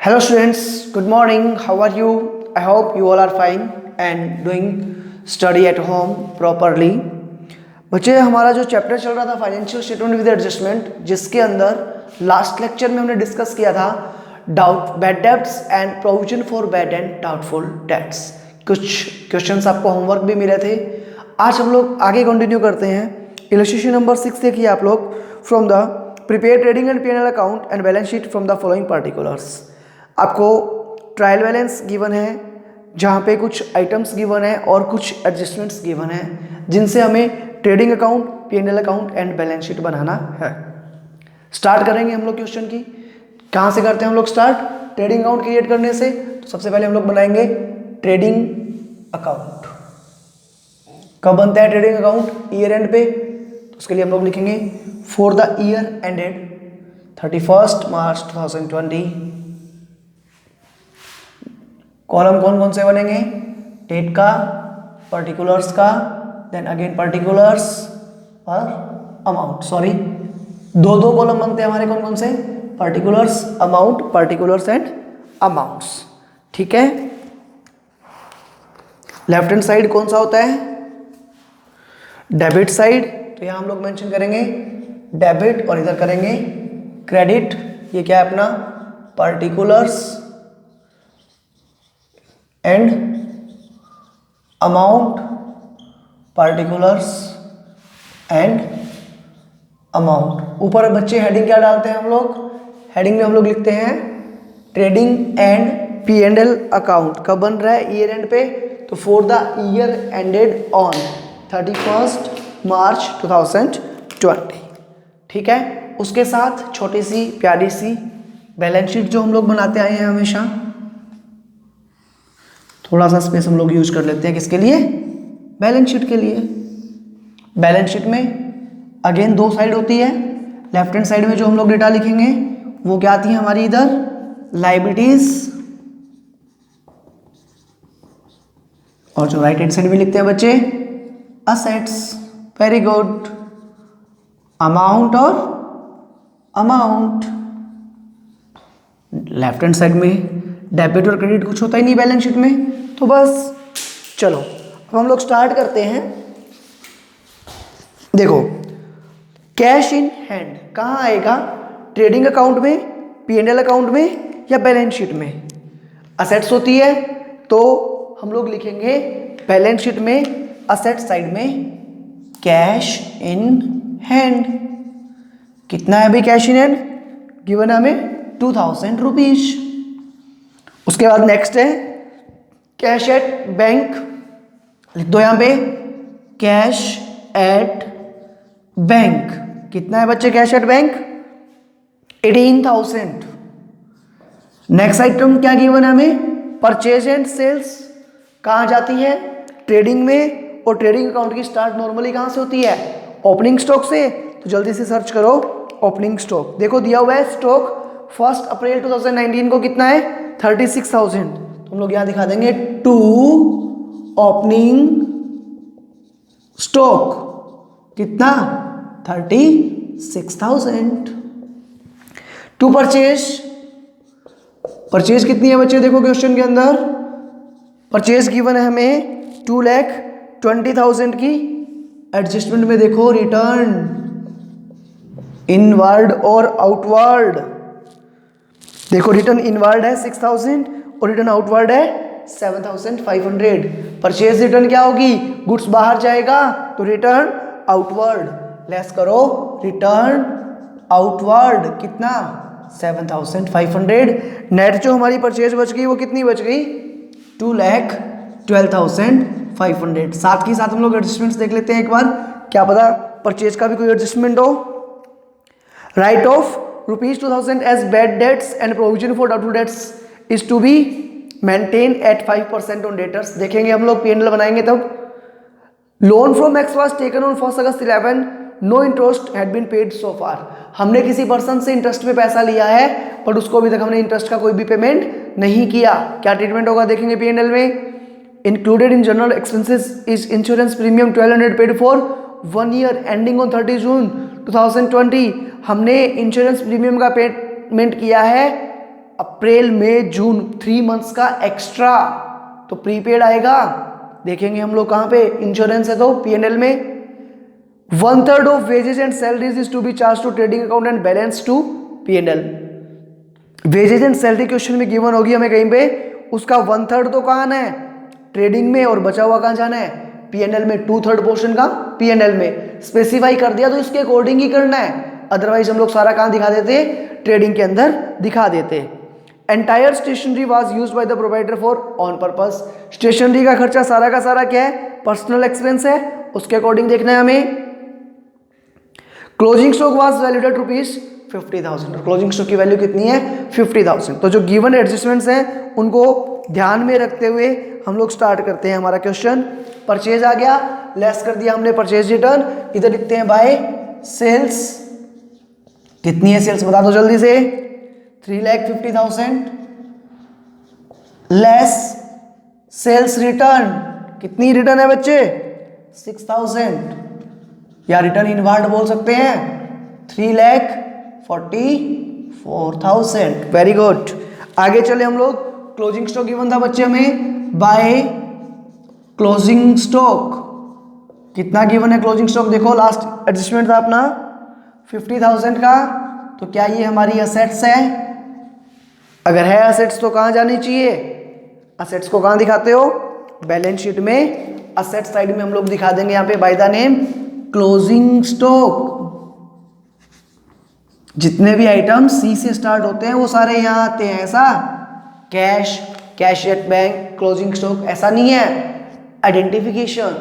Hello students, good morning. How are you? I hope you all are fine and doing study at home properly. बच्चे हमारा जो chapter चल रहा था financial statement with adjustment, जिसके अंदर लास्ट लेक्चर में हमने डिस्कस किया था bad debts and provision for bad and doubtful dates. कुछ क्वेश्चंस आपको होमवर्क भी मिले थे। आज हम लोग आगे कंटिन्यू करते हैं। इलस्ट्रेशन नंबर 6 देखिए आप लोग। From the prepare trading and P&L account and balance sheet from the following particulars. आपको ट्रायल बैलेंस गिवन है, जहाँ पे कुछ आइटम्स गिवन है और कुछ एडजस्टमेंट्स गिवन है, जिनसे हमें trading account, P&L account and balance sheet बनाना है। स्टार्ट करेंगे हम लोग क्वेश्चन की। कहाँ से करते हैं हम लोग स्टार्ट? ट्रेडिंग अकाउंट क्रिएट करने से। तो सबसे पहले हम लोग बनाएंगे ट्रेडिंग अकाउंट। कब बनता है ट्रेडिंग अकाउंट? ईयर एंड पे। तो उसके लिए हम लोग लिखेंगे for the year ended 31 March 2020। Column कौन कौन से बनेंगे? डेट का, पर्टिकुलर्स का, देन अगेन पर्टिकुलर्स और अमाउंट। सॉरी, दो कॉलम बनते हैं हमारे। कौन कौन से? Particulars, amount, particulars and amounts. ठीक है। लेफ्ट हैंड साइड कौन सा होता है? Debit side. तो यहां हम लोग मेंशन करेंगे डेबिट और इधर करेंगे क्रेडिट। ये क्या है अपना? Particulars and amount, particulars and amount. ऊपर बच्चे हेडिंग क्या डालते हैं हम लोग? हेडिंग में हम लोग लिखते हैं ट्रेडिंग एंड P&L अकाउंट। कब बन रहा है? ईयर एंड पे। तो for the year ended on 31 मार्च 2020। ठीक है। उसके साथ छोटी सी प्यारी सी बैलेंस शीट जो हम लोग बनाते आए हैं हमेशा। थोड़ा सा स्पेस हम लोग यूज कर लेते हैं। किसके लिए? बैलेंस शीट के लिए। बैलेंस शीट में अगेन दो साइड होती है। लेफ्ट हैंड साइड में जो हम लोग डेटा लिखेंगे वो क्या आती है हमारी? इधर लायबिलिटीज, और जो राइट हैंड साइड में लिखते हैं बच्चे असेट्स। Very good. अमाउंट और अमाउंट। लेफ्ट हैंड साइड में डेबिट और क्रेडिट कुछ होता ही नहीं बैलेंस शीट में। तो बस चलो अब हम लोग स्टार्ट करते हैं। देखो, कैश इन हैंड कहाँ आएगा? ट्रेडिंग अकाउंट में, P&L अकाउंट में या बैलेंस शीट में? असेट्स होती है तो हम लोग लिखेंगे बैलेंस शीट में असेट साइड में कैश इन हैंड। कितना है अभी कैश इन हैंड? गिवन है हमें 2000 रुपीज। उसके बाद नेक्स्ट है कैश एट बैंक। लिख दो यहां पे कैश एट बैंक। कितना है बच्चे cash at bank? 18,000। Next item क्या गिवन है हमें? Purchase and sales. कहां जाती है? ट्रेडिंग में। और ट्रेडिंग अकाउंट की स्टार्ट नॉर्मली कहां से होती है? ओपनिंग स्टॉक से। तो जल्दी से सर्च करो ओपनिंग स्टॉक। देखो दिया हुआ है स्टॉक 1 अप्रैल 2019 को कितना है? 36,000। तो हम लोग यहां दिखा देंगे टू ओपनिंग स्टॉक। कितना? 36,000। To purchase. परचेज कितनी है बच्चे? देखो क्वेश्चन के अंदर परचेज गिवन है हमें 2,20,000 की। एडजस्टमेंट में देखो रिटर्न इनवर्ड और आउटवर्ड। देखो रिटर्न इनवर्ड है 6,000 और रिटर्न आउटवर्ड है 7,500। परचेज रिटर्न क्या होगी? गुड्स बाहर जाएगा तो रिटर्न आउटवर्ड। लेस करो रिटर्न आउटवर्ड। कितना? 7,500। नेट जो हमारी परचेज बच गई वो कितनी बच गई? 2,12,500। साथ ही साथ हम लोग एडजस्टमेंट्स देख लेते हैं एक बार। क्या पता परचेज का भी कोई एडजस्टमेंट हो। Right of ₹2,000 as bad debts and provision for doubtful debts is to be maintained at 5% on debtors। देखेंगे हम लोग P&L बनाएंगे तब। Loan from x was taken on 1 August 11, no interest had been paid so far। हमने किसी person से interest पे पैसा लिया है पर उसको अभी तक हमने इंटरेस्ट का कोई भी पेमेंट नहीं किया। क्या ट्रीटमेंट होगा देखेंगे P&L में। Included in general expenses is insurance premium 1,200 paid for 1 year ending on 30 जून 2020। हमने इंश्योरेंस प्रीमियम का पेमेंट किया है अप्रैल मई जून 3 मंथ्स का एक्स्ट्रा, तो प्रीपेड आएगा। देखेंगे हम लोग कहाँ पे, इंश्योरेंस है तो P&L में। 1/3 of wages and salaries is to be charge to trading account and balance to P&L। Wages and salary question में गिवन होगी हमें कहीं पे, उसका 1/3 तो कहाँ है, ट्रेडिंग में, और बचा हुआ कहाँ जाना है, P&L में। 2/3 पोर्शन का P&L में स्पेसिफाई कर दिया तो इसके अकॉर्डिंग ही करना है, अदरवाइज हम लोग सारा कहाँ दिखा देते, ट्रेडिंग के अंदर दिखा देते। Entire stationery was use by the provider for on purpose. Stationery का खर्चा सारा का सारा क्या है, पर्सनल एक्सपेंस है, उसके अकॉर्डिंग देखना है हमें। Closing stock was valued at ₹50,000। Closing stock की वैल्यू कितनी है, 50,000। तो जो गिवन एडजस्टमेंट्स हैं उनको ध्यान में रखते हुए हम लोग स्टार्ट करते हैं हमारा क्वेश्चन। परचेज आ गया, लेस कर दिया हमने परचेज रिटर्न, इधर लिखते हैं बाय सेल्स। कितनी है सेल्स बता दो जल्दी से, 3,50,000 लेस सेल्स रिटर्न। कितनी रिटर्न है बच्चे, 6,000, या रिटर्न इनवर्ड बोल सकते हैं, 3,44,000। Very good. आगे चले हम लोग, क्लोजिंग स्टॉक गिवन था बच्चे हमें, बाय क्लोजिंग स्टॉक कितना गिवन है, क्लोजिंग स्टॉक देखो लास्ट एडजस्टमेंट था अपना 50,000 का, तो क्या ये हमारी असेट्स है, अगर है असेट्स तो कहाँ जानी चाहिए, असेट्स को कहाँ दिखाते हो, बैलेंस शीट में असेट साइड में हम लोग दिखा देंगे यहाँ पे by the name closing stock. जितने भी आइटम सी से स्टार्ट होते हैं वो सारे यहाँ आते हैं, ऐसा cash, cash at bank, closing stock, ऐसा नहीं है, आइडेंटिफिकेशन।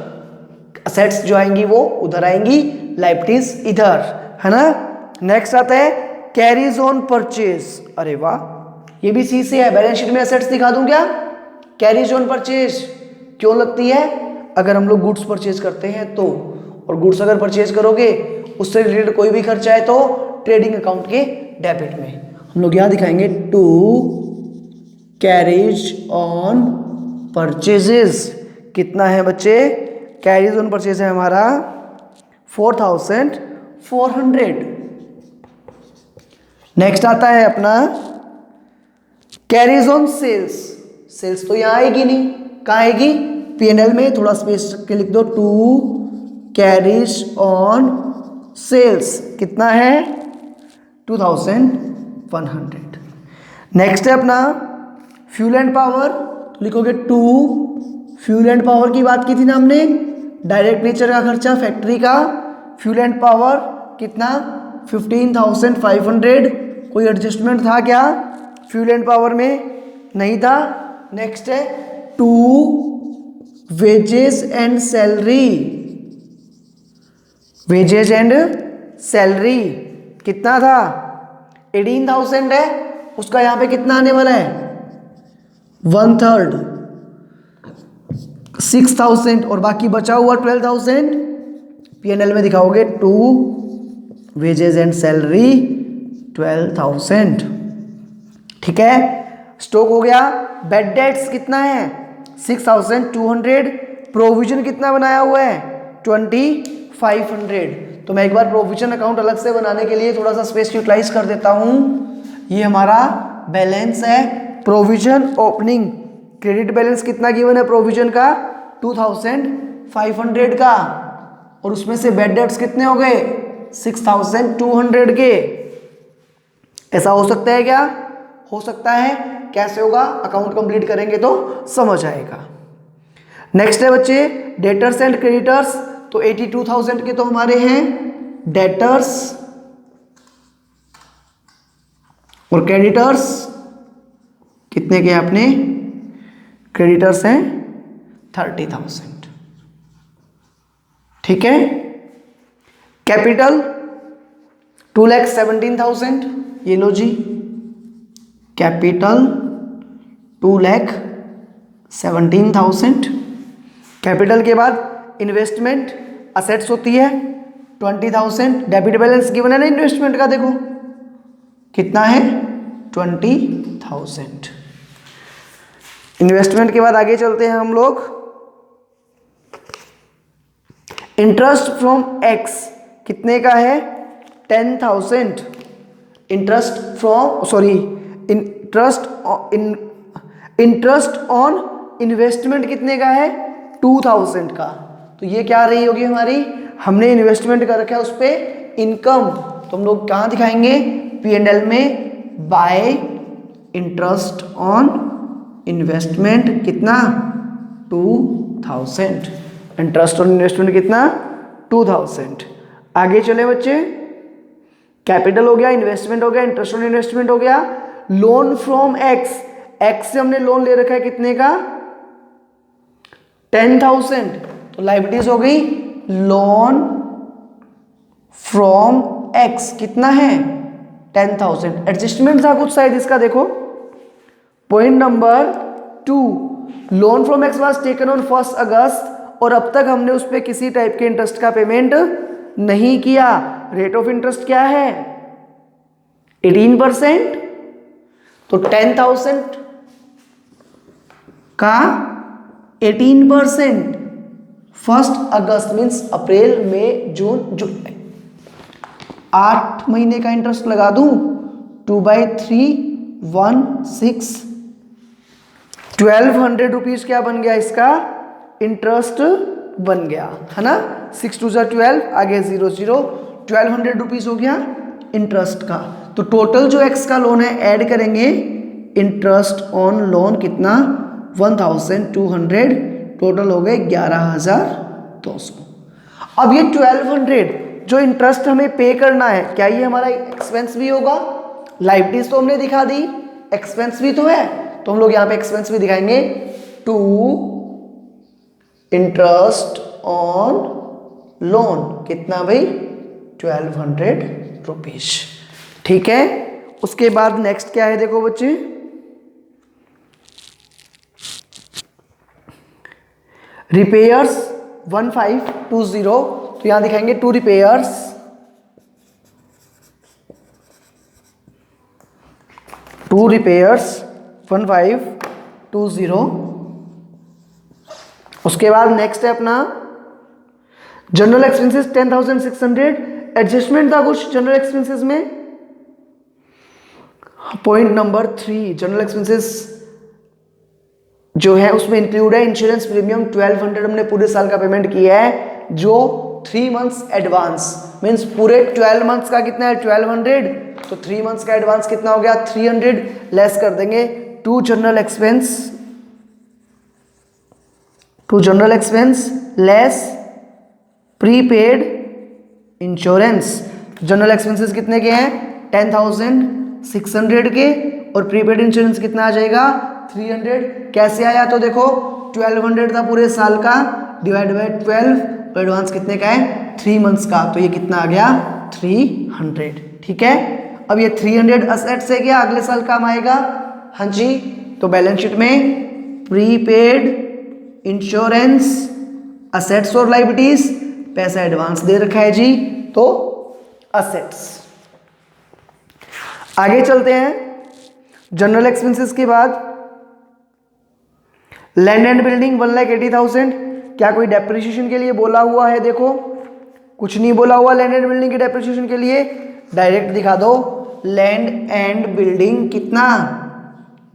असेट्स जो आएंगी वो उधर आएंगी, लायबिलिटीज इधर, है ना। नेक्स्ट आता है कैरीज ऑन परचेज। अरे वाह, ये भी सी से है, बैलेंस शीट में असेट्स दिखा दूं क्या, कैरीज ऑन परचेज क्यों लगती है, अगर हम लोग गुड्स परचेज करते हैं तो, और गुड्स अगर परचेज करोगे उससे रिलेटेड कोई भी खर्चा है तो ट्रेडिंग अकाउंट के डेबिट में हम लोग यहाँ दिखाएंगे टू कैरीज ऑन परचेजेस। कितना है बच्चे, कैरीज ऑन परचेज है हमारा 4,400। नेक्स्ट आता है अपना कैरीज ऑन सेल्स। सेल्स तो यहां आएगी नहीं, कहाँ आएगी, P&L में। थोड़ा स्पेस के लिख दो, टू कैरीज ऑन सेल्स कितना है 2,100। नेक्स्ट है अपना फ्यूल एंड पावर, तो लिखोगे टू फ्यूल एंड पावर की बात की थी ना हमने, डायरेक्ट नेचर का खर्चा फैक्ट्री का, फ्यूल एंड पावर कितना 15,500। कोई एडजस्टमेंट था क्या फ्यूल एंड पावर में, नहीं था। नेक्स्ट है to wages and salary, wages and salary कितना था 18,000 है, उसका यहां पे कितना आने वाला है 1/3 6,000, और बाकी बचा हुआ 12,000 P&L में दिखाओगे टू वेजेस एंड सैलरी 12,000। ठीक है, स्टॉक हो गया। बैड डेट्स कितना है 6,200। प्रोविजन कितना बनाया हुआ है 2,500। तो मैं एक बार प्रोविजन अकाउंट अलग से बनाने के लिए थोड़ा सा स्पेस यूटिलाइज कर देता हूं। ये हमारा बैलेंस है प्रोविजन ओपनिंग, क्रेडिट बैलेंस कितना गिवन है प्रोविजन का 2,500 का, और उसमें से बैड डेट्स कितने हो गए 6,200 के। ऐसा हो सकता है क्या, हो सकता है। कैसे होगा, अकाउंट कंप्लीट करेंगे तो समझ आएगा। नेक्स्ट है बच्चे डेटर्स एंड क्रेडिटर्स, तो 82,000 के तो हमारे हैं डेटर्स, और क्रेडिटर्स कितने के अपने, क्रेडिटर्स हैं 30,000। ठीक है, कैपिटल 2,17,000, ये लो जी, कैपिटल 2,17,000। कैपिटल के बाद इन्वेस्टमेंट असेट्स होती है 20,000। डेबिट बैलेंस गिवन है ना इन्वेस्टमेंट का, देखो कितना है 20,000। इन्वेस्टमेंट के बाद आगे चलते हैं हम लोग। इंटरेस्ट फ्रॉम एक्स कितने का है 10,000। Interest from interest on investment कितने का है, 2000 का। तो ये क्या रही होगी हमारी, हमने इन्वेस्टमेंट कर रखा है उस पर इनकम, तो हम लोग कहाँ दिखाएंगे, P&L में, बाय इंटरेस्ट ऑन इन्वेस्टमेंट कितना, 2000। इंटरेस्ट ऑन इन्वेस्टमेंट कितना, 2000। आगे चले बच्चे, कैपिटल हो गया, इन्वेस्टमेंट हो गया, इंटरेस्ट ऑन इन्वेस्टमेंट हो गया। लोन फ्रॉम एक्स, एक्स से हमने लोन ले रखा है कितने का, 10,000, तो लायबिलिटीज हो गई लोन फ्रॉम एक्स कितना है, 10,000। एडजस्टमेंट था कुछ शायद इसका, देखो point number 2, loan from x was taken on 1 अगस्त, और अब तक हमने उस पर किसी टाइप के इंटरेस्ट का पेमेंट नहीं किया। रेट ऑफ इंटरेस्ट क्या है, 18%, तो 10,000 का 18%, 1 अगस्त मीन्स अप्रैल मई जून जुलाई, 8 महीने का इंटरेस्ट लगा दूं, 2/3 16, 1200 रुपीज क्या बन गया इसका, इंटरेस्ट बन गया है ना, 6 2 12, आगे 0 0, 1200 रुपीज हो गया इंटरेस्ट का। तो टोटल जो एक्स का लोन है ऐड करेंगे, इंटरेस्ट ऑन लोन कितना, 1200, टोटल हो गए 11,200। अब ये 1200 जो इंटरेस्ट हमें पे करना है, क्या ये हमारा एक्सपेंस भी होगा, लायबिलिटीज तो हमने दिखा दी, एक्सपेंस भी तो है, तो हम लोग यहाँ पे एक्सपेंस भी दिखाएंगे, टू इंटरेस्ट ऑन लोन कितना भाई, 1200 रुपीज। ठीक है, उसके बाद नेक्स्ट क्या है, देखो बच्चे, रिपेयर्स 1520, तो यहां दिखाएंगे 2 रिपेयर्स, टू रिपेयर्स 1520। उसके बाद नेक्स्ट है अपना जनरल एक्सपेंसेस 10,600, एडजस्टमेंट था कुछ जनरल एक्सपेंसेस में, पॉइंट नंबर 3, जनरल एक्सपेंसेस जो है उसमें इंक्लूड है इंश्योरेंस प्रीमियम 1200, हमने पूरे साल का पेमेंट किया है, जो 3 मंथ्स एडवांस, मीन्स पूरे 12 मंथ्स का कितना है 1200, तो 3 मंथ्स का एडवांस कितना हो गया 300, लेस कर देंगे to general expense less prepaid insurance. General expenses कितने के हैं 10,600 के, और प्रीपेड इंश्योरेंस कितना आ जाएगा 300। कैसे आया, तो देखो 1200 था पूरे साल का, डिवाइड बाय 12, तो एडवांस कितने का है 3 मंथ्स का, तो ये कितना आ गया 300। ठीक है, अब ये 300 असेट्स है क्या, अगले साल काम आएगा, हाँ जी। तो बैलेंस शीट में प्रीपेड इंश्योरेंस असेट्स और लायबिलिटीज, पैसा एडवांस दे रखा है जी, तो असेट्स। आगे चलते हैं, जनरल एक्सपेंसेस के बाद लैंड एंड बिल्डिंग 1,80,000, क्या कोई डेप्रिसिएशन के लिए बोला हुआ है, देखो कुछ नहीं बोला हुआ लैंड एंड बिल्डिंग के डेप्रिसिएशन के लिए, डायरेक्ट दिखा दो लैंड एंड बिल्डिंग कितना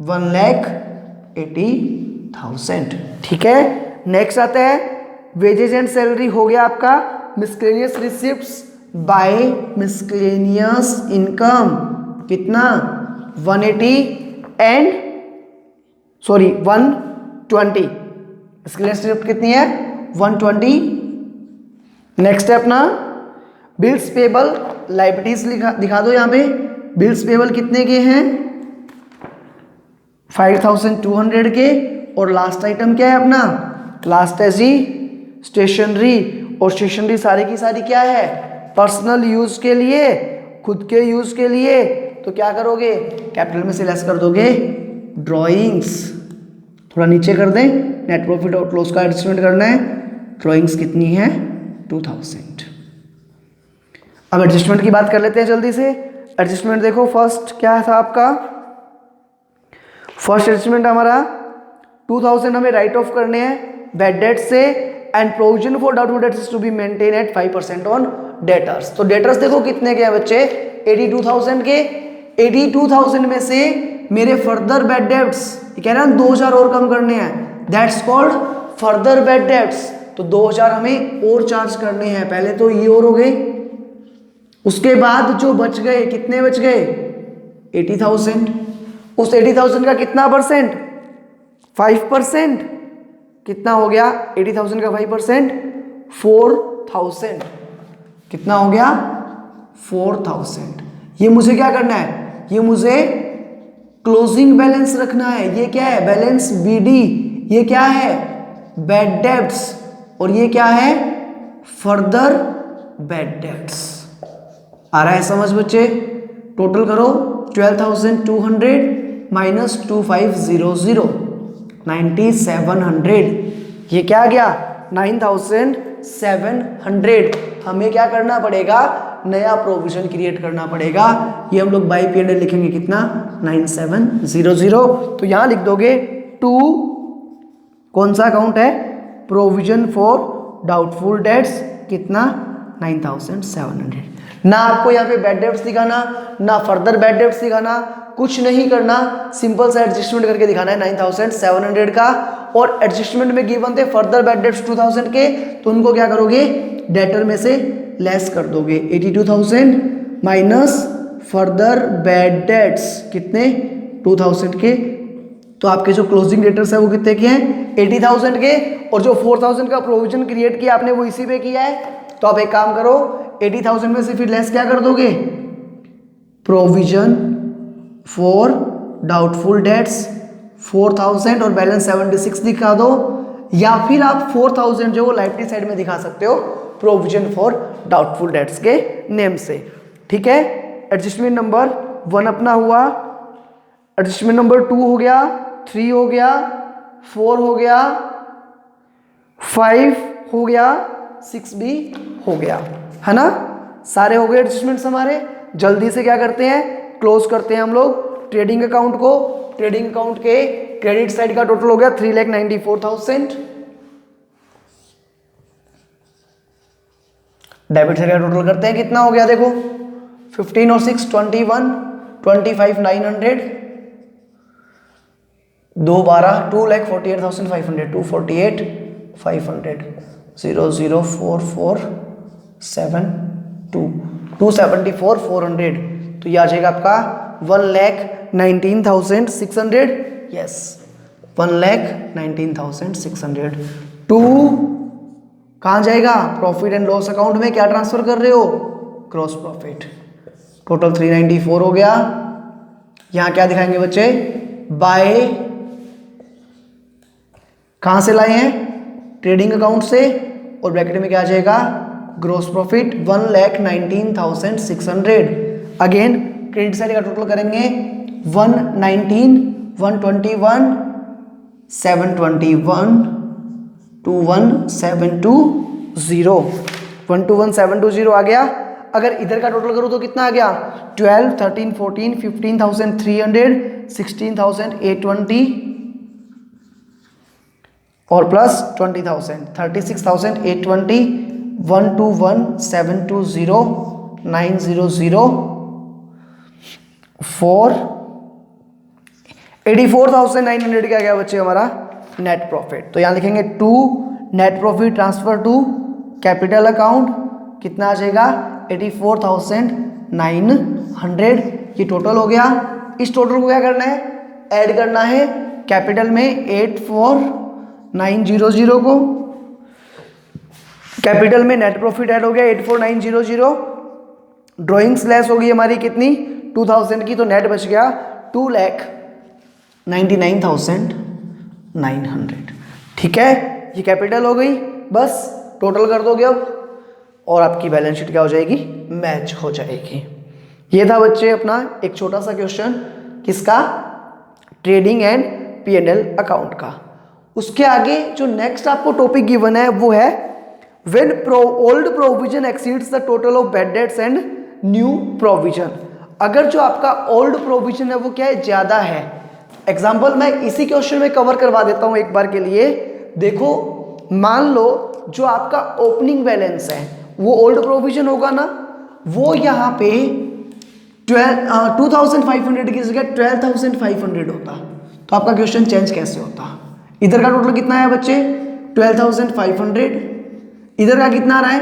1,80,000। ठीक है, नेक्स्ट आता है वेजेज एंड सैलरी, हो गया आपका miscellaneous receipts by miscellaneous income कितना 120, मिसलेनियस रिसिप्ट कितनी है 120। नेक्स्ट है अपना बिल्स पेबल, लायबिलिटीज दिखा दो यहाँ पे, बिल्स पेबल कितने के हैं 5,200 के, और लास्ट आइटम क्या है अपना, लास्ट है जी स्टेशनरी, और स्टेशनरी सारी की सारी क्या है पर्सनल यूज के लिए, खुद के यूज के लिए, तो क्या करोगे कैपिटल में से लेस कर दोगे ड्राइंग्स, थोड़ा नीचे कर दें, नेट प्रॉफिट और लॉस का एडजस्टमेंट करना है, ड्राइंग्स कितनी है 2,000। अब एडजस्टमेंट की बात कर लेते हैं जल्दी से। एडजस्टमेंट देखो, फर्स्ट क्या था आपका, फर्स्ट एडजस्टमेंट हमारा 2,000 हमें राइट ऑफ करने हैं बैड डेट से, and provision for doubtful debts to be maintain at 5% on debtors. तो डेटर्स देखो कितने के हैं बच्चे 82,000 के, 82,000 में से मेरे फर्दर बैड डेब्ट्स, ये कह रहा है 2000 और कम करने हैं, that's called further bad debts. तो 2000 हमें और चार्ज करने हैं, पहले तो ये और हो गए, उसके बाद जो बच गए, कितने बच गए 80,000, उस 80,000 का कितना परसेंट 5%, कितना हो गया 80,000 का 5% 4,000, कितना हो गया 4,000। ये मुझे क्या करना है, ये मुझे क्लोजिंग बैलेंस रखना है। ये क्या है बैलेंस बीडी, ये क्या है बैड डेब्ट्स, और ये क्या है फर्दर बैड डेब्ट्स। आ रहा है समझ बच्चे? टोटल करो 12,200 माइनस 2,500 9,700, ये क्या आ गया 9,700। हमें क्या करना पड़ेगा, नया प्रोविजन क्रिएट करना पड़ेगा। ये हम लोग बाई पीरियड लिखेंगे कितना 9,700। तो यहां लिख दोगे टू, कौन सा अकाउंट है प्रोविजन फॉर डाउटफुल डेट्स, कितना 9,700। ना आपको यहाँ पे बैड डेट्स दिखाना, ना फर्दर बैड डेट्स दिखाना, कुछ नहीं करना, सिंपल सा एडजस्टमेंट करके दिखाना है 9,700 का। और एडजस्टमेंट में गिवन थे फर्दर बैड डेट्स 2,000 के, तो उनको क्या करोगे डेटर में से लेस कर दोगे 82,000 माइनस फर्दर बैड डेट्स कितने 2,000 के। तो आपके जो क्लोजिंग डेटर्स है वो कितने के हैं 80,000 के, और जो 4,000 का प्रोविजन क्रिएट किया आपने वो इसी पे किया है। तो आप एक काम करो 80,000 में से फिर लेस क्या कर दोगे प्रोविजन फॉर डाउटफुल डेट्स 4,000 और बैलेंस 76 दिखा दो, या फिर आप 4,000 जो वो लाइटली साइड में दिखा सकते हो प्रोविजन फॉर डाउटफुल डेट्स के नेम से। ठीक है, एडजस्टमेंट नंबर 1 अपना हुआ, एडजस्टमेंट नंबर 2 हो गया, 3 हो गया, 4 हो गया, 5 हो गया, 6 भी हो गया, है ना। सारे हो गए एडजस्टमेंट्स हमारे। जल्दी से क्या करते हैं क्लोज करते हैं हम लोग ट्रेडिंग अकाउंट को। ट्रेडिंग अकाउंट के क्रेडिट साइड का टोटल हो गया 3,94,000, डेबिट साइड का टोटल करते हैं कितना हो गया देखो 15 और 6 21 25,900 2 12 2,48,500 248,500 00447 274,400। तो ये आ जाएगा आपका 1,19,600। यस 1,19,600। टू कहाँ जाएगा प्रॉफिट एंड लॉस अकाउंट में, क्या ट्रांसफर कर रहे हो ग्रॉस प्रॉफिट। टोटल 394 हो गया। यहां क्या दिखाएंगे बच्चे बाय, कहां से लाए हैं ट्रेडिंग अकाउंट से, और ब्रैकेट में क्या आ जाएगा gross profit 1,19,600। Again credit side का टोटल करेंगे 119 121 721 21720 121,720 आ गया। अगर इधर का टोटल करूं तो कितना आ गया 12 13 14 15,300 16,820 और प्लस 20,000 36,820 121,720 900 4 84,900 क्या गया बच्चे हमारा नेट प्रॉफिट। तो यहां लिखेंगे to net profit transfer to capital account कितना आ जाएगा 84,900। ये टोटल हो गया। इस टोटल को क्या करना है ऐड करना है कैपिटल में 84,900 को, कैपिटल में नेट प्रॉफिट ऐड हो गया 84,900, ड्रॉइंग्स लेस होगी हमारी कितनी 2,000 की, तो नेट बच गया 2,99,900। ठीक है ये कैपिटल हो गई, बस टोटल कर दोगे अब और आपकी बैलेंस शीट क्या हो जाएगी मैच हो जाएगी। ये था बच्चे अपना एक छोटा सा क्वेश्चन किसका ट्रेडिंग एंड P&L अकाउंट का। उसके आगे जो नेक्स्ट आपको टॉपिक गिवन है वो है when old provision exceeds the total of bad debts and new provision. अगर जो आपका ओल्ड प्रोविजन है वो क्या है ज्यादा है। एग्जाम्पल मैं इसी क्वेश्चन में कवर करवा देता हूं एक बार के लिए। देखो मान लो जो आपका ओपनिंग बैलेंस है वो ओल्ड प्रोविजन होगा ना, वो यहाँ पे 2500 की जगह 12,500 होता, तो आपका क्वेश्चन चेंज कैसे होता? इधर का टोटल कितना है बच्चे? 12,500, इधर का कितना आ रहा है?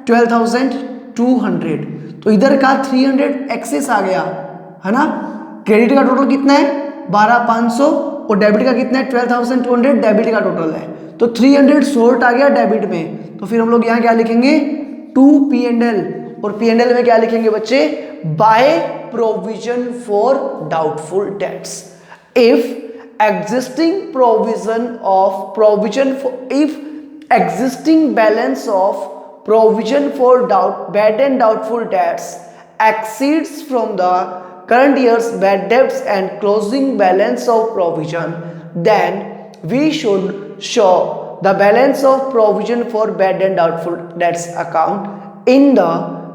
12,200, तो इधर का 300 एक्सेस आ गया है ना। क्रेडिट का टोटल कितना है? 12,500 और डेबिट का कितना है? 12,200 डेबिट का टोटल है, तो 300 शॉर्ट आ गया डेबिट में, तो फिर हम लोग यहाँ क्या लिखेंगे? टू P&L, और P&L में क्या लिखेंगे बच्चे? By provision for doubtful dates. If existing balance of provision for bad and doubtful debts exceeds from the current year's bad debts and closing balance of provision, then we should show the balance of provision for bad and doubtful debts account in the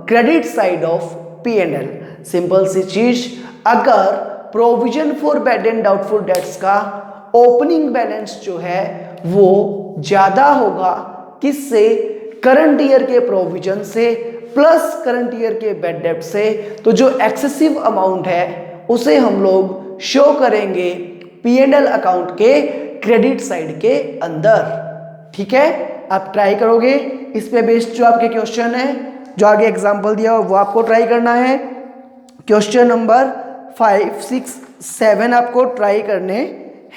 credit side of P&L। Simple सी चीज, अगर provision for bad and doubtful debts का opening balance जो है वो ज्यादा होगा किससे? करंट ईयर के प्रोविजन से प्लस करंट ईयर के बैड डेट से, तो जो एक्सेसिव अमाउंट है उसे हम लोग शो करेंगे P&L अकाउंट के क्रेडिट साइड के अंदर। ठीक है, आप ट्राई करोगे, इस पे बेस्ड जो आपके क्वेश्चन है, जो आगे एग्जांपल दिया हो वो आपको ट्राई करना है। क्वेश्चन नंबर 5, 6, 7 आपको ट्राई करने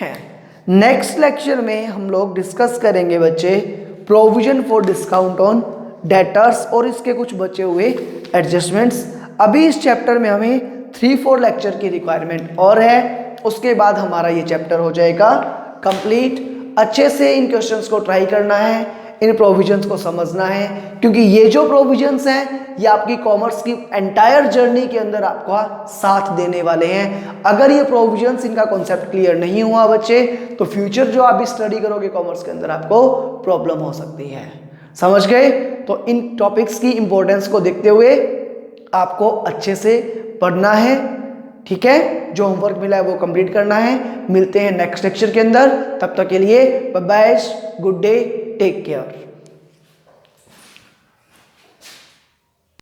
हैं। नेक्स्ट लेक्चर में हम लोग डिस्कस करेंगे बच्चे provision for discount on debtors और इसके कुछ बचे हुए एडजस्टमेंट्स। अभी इस चैप्टर में हमें 3-4 लेक्चर की रिक्वायरमेंट और है, उसके बाद हमारा ये चैप्टर हो जाएगा कंप्लीट। अच्छे से इन क्वेश्चंस को ट्राई करना है, इन प्रोविजंस को समझना है, क्योंकि ये जो प्रोविजंस हैं ये आपकी कॉमर्स की एंटायर जर्नी के अंदर आपका साथ देने वाले हैं। अगर ये प्रोविजंस, इनका कॉन्सेप्ट क्लियर नहीं हुआ बच्चे, तो फ्यूचर जो आप स्टडी करोगे कॉमर्स के अंदर आपको प्रॉब्लम हो सकती है। समझ गए? तो इन टॉपिक्स की इंपॉर्टेंस को देखते हुए आपको अच्छे से पढ़ना है। ठीक है, जो होमवर्क मिला है वो कंप्लीट करना है। मिलते हैं नेक्स्ट लेक्चर के अंदर, तब तक के लिए bye bye, good day, take care.